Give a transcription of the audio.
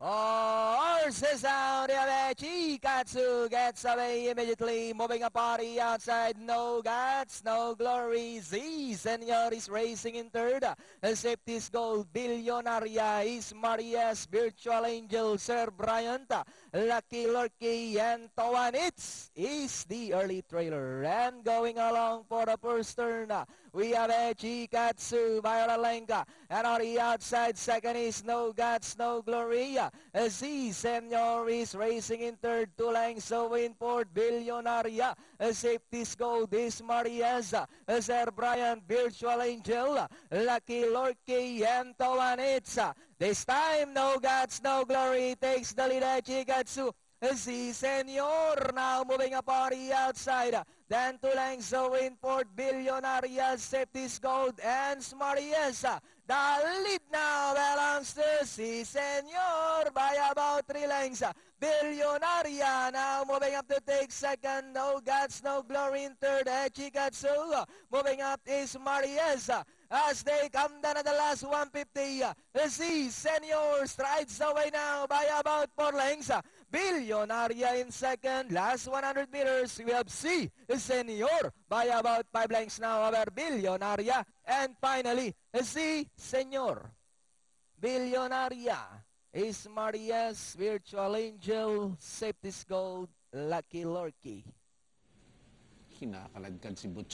Horses out, Chikatsu gets away immediately, moving a party outside. No guts, no glory. Z Senor is racing in third. Safety's goal, Billionaria is Maria's Virtual Angel, Sir Bryant, Lucky Lurky, and Towanitz is the early trailer. And going along for the first turn, we have Chikatsu, Viola and on the outside, second is No Guts, No Glory. Z Senor is racing in third, 2 lengths in fourth, Billionaria. Safety's goal, this Marias, Sir Brian, Virtual Angel, Lucky Lorky, and Towanitz. This time, No Guts, No Glory takes the lead at Chikatsu. Z Senor now moving up on the outside. Then 2 lengths in fourth, Billionaria, Safety's Gold, and Marias. The lead now belongs to Z Senor by about 3 lengths. Billionaria now moving up to take second. No Guts, No Glory in third. Chikatsu moving up is Marias. As they come down at the last 150, Z Senor strides away now by about 4 lengths. Billionaria in second. Last 100 meters, we have Z Senor by about 5 lengths now over Billionaria. And finally, Z Senor. Billionaria is Maria's Virtual Angel, Safety's Gold, Lucky Lorky. Kinakaladkad si Butch.